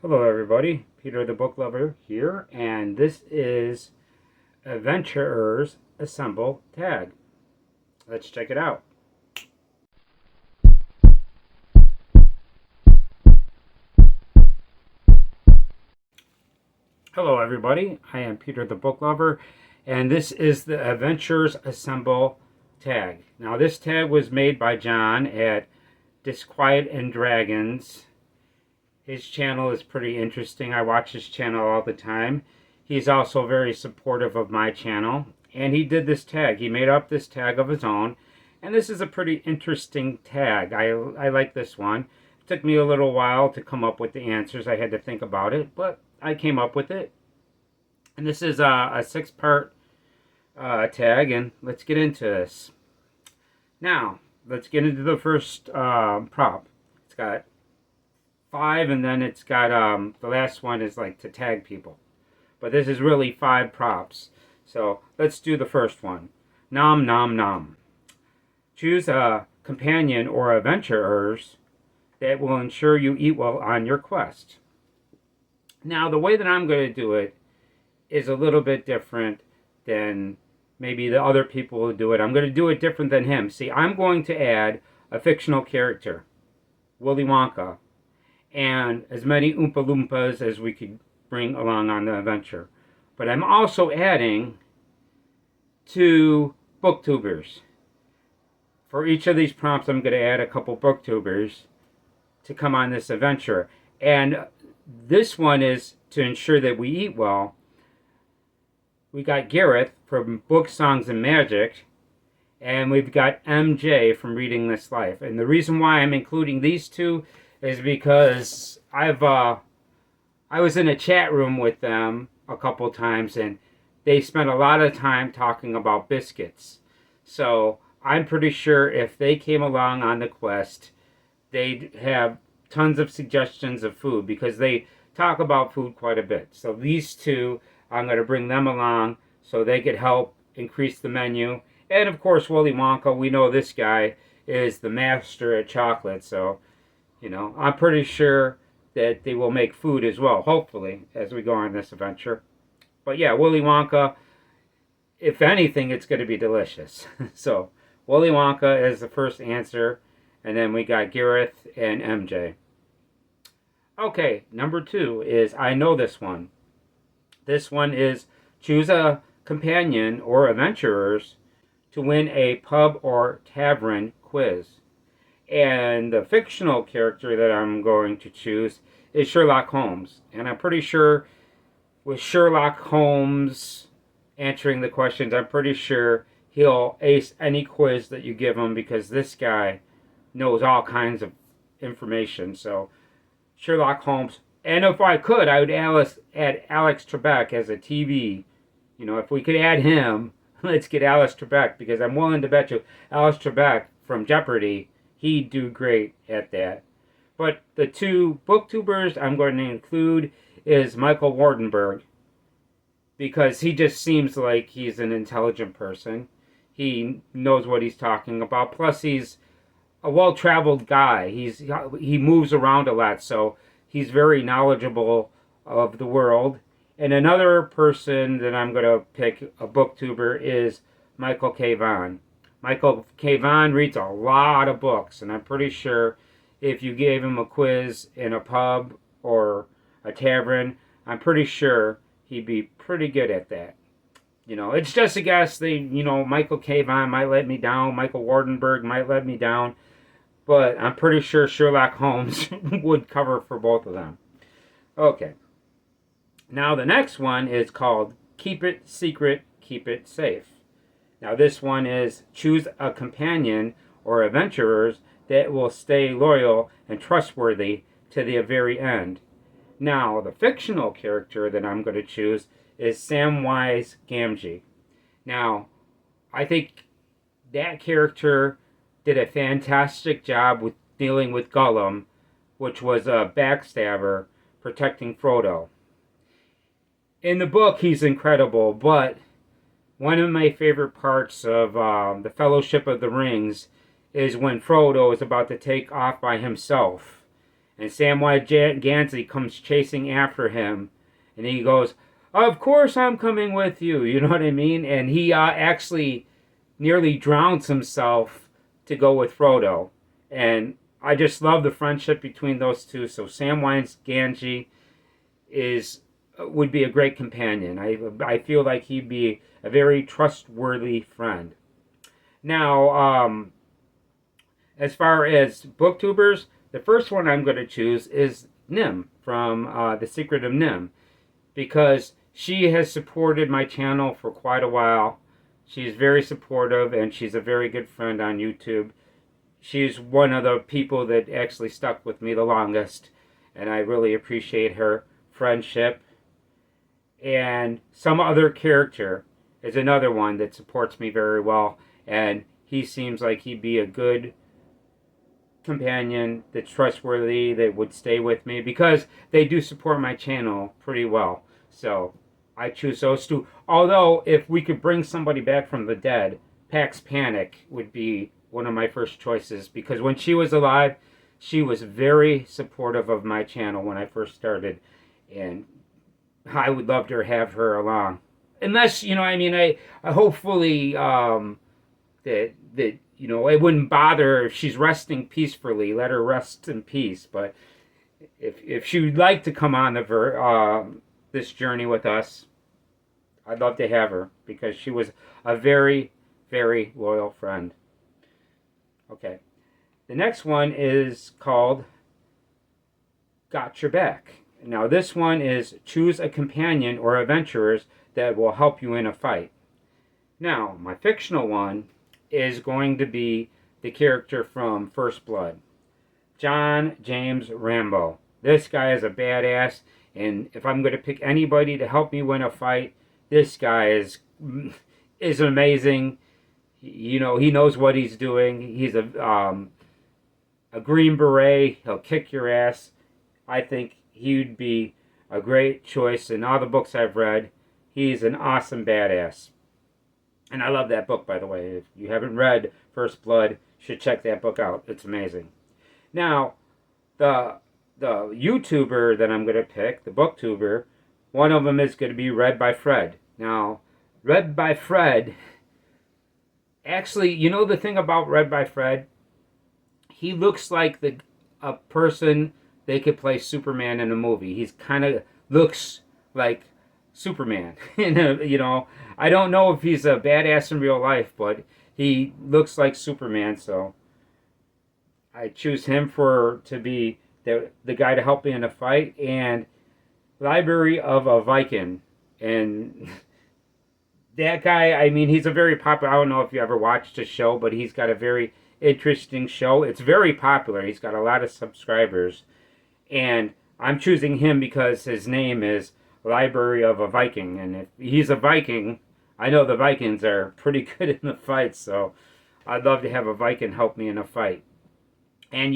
Hello everybody, Peter the Book Lover here, and this is Adventurers Assemble Tag. Let's check it out. Hello everybody, I am Peter the Book Lover, and this is the Adventurers Assemble Tag. Now this tag was made by John at Disquiet and Dragons. His channel is pretty interesting. I watch his channel all the time. He's also very supportive of my channel. And he did this tag. He made up this tag of his own. And this is a pretty interesting tag. I like this one. It took me a little while to come up with the answers. I had to think about it. But I came up with it. And this is a six-part tag. And let's get into this. Now, let's get into the first prop. It's got 5, and then it's got the last one is like to tag people, but this is really 5 props. So let's do the first one. Nom Nom Nom. Choose a companion or adventurers that will ensure you eat well on your quest. Now the way that I'm going to do it is a little bit different than maybe the other people will do it. I'm going to do it different than him. See, I'm going to add a fictional character, Willy Wonka, and as many Oompa Loompas as we could bring along on the adventure. But I'm also adding 2 booktubers. For each of these prompts, I'm going to add a couple booktubers to come on this adventure. And this one is to ensure that we eat well. We got Gareth from Book, Songs, and Magic. And we've got MJ from Reading This Life. And the reason why I'm including these 2 is because I was in a chat room with them a couple times, and they spent a lot of time talking about biscuits. So I'm pretty sure if they came along on the quest, they'd have tons of suggestions of food, because they talk about food quite a bit. So these 2, I'm going to bring them along so they could help increase the menu. And of course, Willy Wonka, we know this guy is the master at chocolate, so I'm pretty sure that they will make food as well, hopefully, as we go on this adventure. But yeah, Willy Wonka, if anything, it's going to be delicious. So, Willy Wonka is the first answer, and then we got Gareth and MJ. Okay, number 2 is, I know this one. This one is, choose a companion or adventurers to win a pub or tavern quiz. And the fictional character that I'm going to choose is Sherlock Holmes. And I'm pretty sure with Sherlock Holmes answering the questions, I'm pretty sure he'll ace any quiz that you give him, because this guy knows all kinds of information. So Sherlock Holmes. And if I could, I would add Alex Trebek as a TV. If we could add him, let's get Alex Trebek, because I'm willing to bet you Alex Trebek from Jeopardy, he'd do great at that. But the 2 booktubers I'm going to include is Michael Wardenberg, because he just seems like he's an intelligent person. He knows what he's talking about. Plus, he's a well-traveled guy. He moves around a lot, so he's very knowledgeable of the world. And another person that I'm going to pick, a booktuber, is Michael K. Vaughan. Michael K. Vaughan reads a lot of books, and I'm pretty sure if you gave him a quiz in a pub or a tavern, I'm pretty sure he'd be pretty good at that. It's just a guess. Michael K. Vaughan might let me down. Michael Wardenberg might let me down. But I'm pretty sure Sherlock Holmes would cover for both of them. Okay. Now the next one is called Keep It Secret, Keep It Safe. Now this one is, choose a companion or adventurers that will stay loyal and trustworthy to the very end. Now the fictional character that I'm going to choose is Samwise Gamgee. Now I think that character did a fantastic job with dealing with Gollum, which was a backstabber protecting Frodo. In the book, he's incredible, but one of my favorite parts of the Fellowship of the Rings is when Frodo is about to take off by himself, And Samwise Gamgee comes chasing after him, and he goes, "Of course I'm coming with you." You know what I mean? And he actually nearly drowns himself to go with Frodo. And I just love the friendship between those two. So Samwise Gamgee is would be a great companion. I feel like he'd be a very trustworthy friend. Now, as far as booktubers, the first one I'm going to choose is Nim from The Secret of Nim, because she has supported my channel for quite a while. She's very supportive, and she's a very good friend on YouTube. She's one of the people that actually stuck with me the longest, and I really appreciate her friendship. And some other character is another one that supports me very well, and he seems like he'd be a good companion that's trustworthy, that would stay with me, because they do support my channel pretty well. So I choose those two. Although if we could bring somebody back from the dead, Pax Panic would be one of my first choices, because when she was alive, she was very supportive of my channel when I first started, and I would love to have her along. Unless, I mean, I hopefully that it wouldn't bother if she's resting peacefully. Let her rest in peace. But if she would like to come on this journey with us, I'd love to have her, because she was a very, very loyal friend. Okay. The next one is called Got Your Back. Now this one is choose a companion or adventurers that will help you in a fight. Now, my fictional one is going to be the character from First Blood, John James Rambo. This guy is a badass, and if I'm going to pick anybody to help me win a fight, this guy is amazing. He knows what he's doing. He's a Green Beret. He'll kick your ass. I think he'd be a great choice. In all the books I've read, he's an awesome badass. And I love that book, by the way. If you haven't read First Blood, you should check that book out. It's amazing. Now, the YouTuber that I'm going to pick, the booktuber, one of them is going to be Read by Fred. Now, Read by Fred, actually, the thing about Read by Fred? He looks like a person they could play Superman in a movie. He's kind of looks like Superman. I don't know if he's a badass in real life, but he looks like Superman, so I choose him to be the guy to help me in a fight. And Library of a Viking, and that guy, I mean, he's a very popular, I don't know if you ever watched his show, but he's got a very interesting show. It's very popular. He's got a lot of subscribers, and I'm choosing him because his name is Library of a Viking, and if he's a Viking, I know the Vikings are pretty good in the fight, so I'd love to have a Viking help me in a fight. And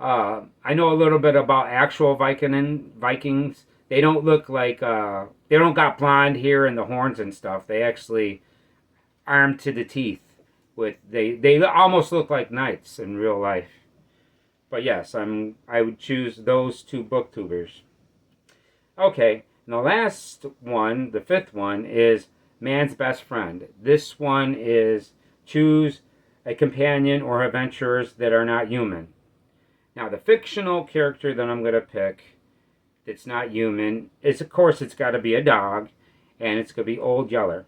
I know a little bit about actual Vikings. They don't look like they don't got blonde hair and the horns and stuff. They actually armed to the teeth. They almost look like knights in real life. But yes, I would choose those two booktubers. Okay, and the last one, the fifth one, is Man's Best Friend. This one is choose a companion or adventurers that are not human. Now, the fictional character that I'm going to pick that's not human is, of course, it's got to be a dog, and it's going to be Old Yeller.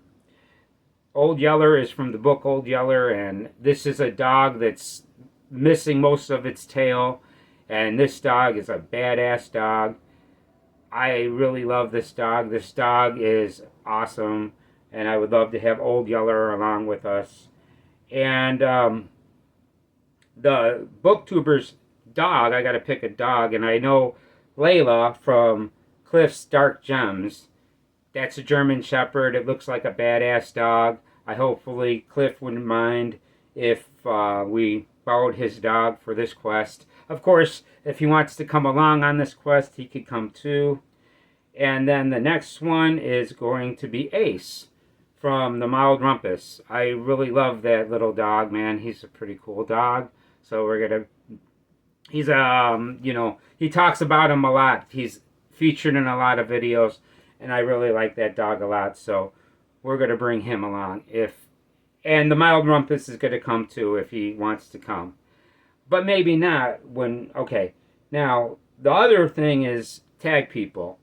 Old Yeller is from the book Old Yeller, and this is a dog that's missing most of its tail, and this dog is a badass dog. I really love this dog. This dog is awesome, and I would love to have Old Yeller along with us. And the booktuber's dog, I got to pick a dog, and I know Layla from Cliff's Dark Gems. That's a German Shepherd. It looks like a badass dog. Hopefully Cliff wouldn't mind if we borrowed his dog for this quest. Of course, if he wants to come along on this quest, he could come too. And then the next one is going to be Ace from the Mild Rumpus. I really love that little dog, man. He's a pretty cool dog. So we're going to he's you know, he talks about him a lot. He's featured in a lot of videos, and I really like that dog a lot. So we're gonna bring him along and the mild rumpus is gonna come too if he wants to come, but maybe not when. Okay, now the other thing is tag people.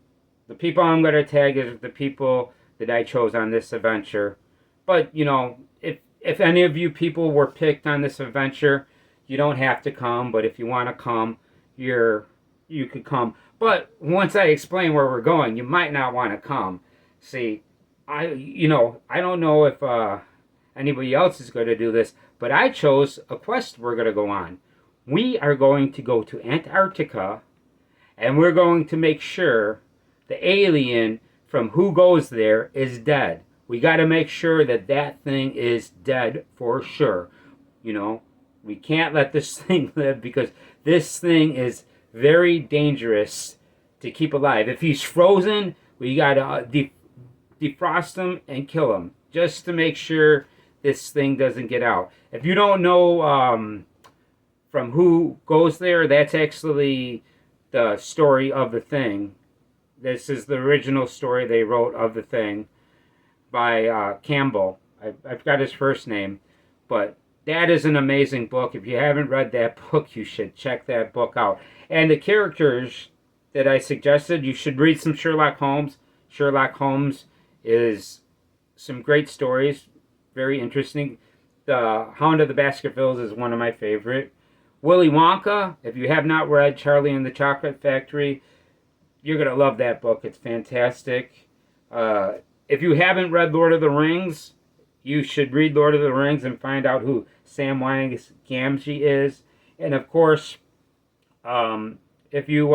The people I'm gonna tag is the people that I chose on this adventure. But you know, if any of you people were picked on this adventure, you don't have to come. But if you want to come, you could come. But once I explain where we're going, you might not want to come. See, I don't know if anybody else is going to do this, but I chose a quest we're going to go on. We are going to go to Antarctica, and we're going to make sure the alien from who goes there is dead. We got to make sure that that thing is dead for sure. You know, we can't let this thing live because this thing is very dangerous to keep alive. If he's frozen, we got to defrost him and kill him just to make sure this thing doesn't get out. If you don't know from who goes there, that's actually the story of the thing. This is the original story they wrote of the thing by Campbell. I've got his first name, but that is an amazing book. If you haven't read that book, you should check that book out. And the characters that I suggested, you should read some Sherlock Holmes. Sherlock Holmes is some great stories, very interesting. The Hound of the Baskervilles is one of my favorite. Willy Wonka, if you have not read Charlie and the Chocolate Factory, you're going to love that book. It's fantastic. If you haven't read Lord of the Rings, you should read Lord of the Rings and find out who Samwise Gamgee is. And of course, if you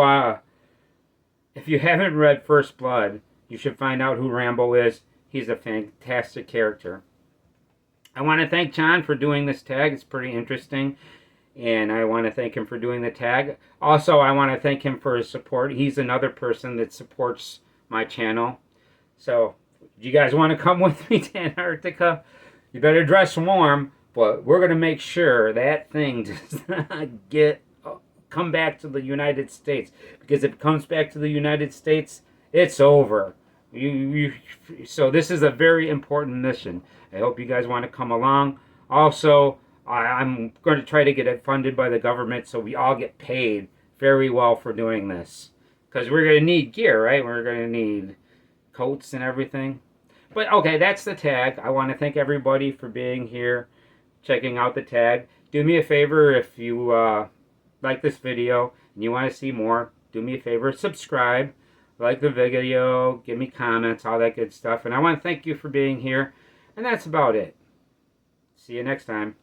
haven't read First Blood, you should find out who Rambo is. He's a fantastic character. I want to thank John for doing this tag. It's pretty interesting. And I want to thank him for doing the tag. Also, I want to thank him for his support. He's another person that supports my channel. So, do you guys want to come with me to Antarctica? You better dress warm, but we're going to make sure that thing does not come back to the United States. Because if it comes back to the United States, it's over. So this is a very important mission. I hope you guys want to come along. Also, I'm going to try to get it funded by the government so we all get paid very well for doing this. Because we're going to need gear, right? We're going to need coats and everything. But okay, that's the tag. I want to thank everybody for being here, checking out the tag. Do me a favor if you like this video and you want to see more, do me a favor, subscribe, like the video, give me comments, all that good stuff. And I want to thank you for being here. And that's about it. See you next time.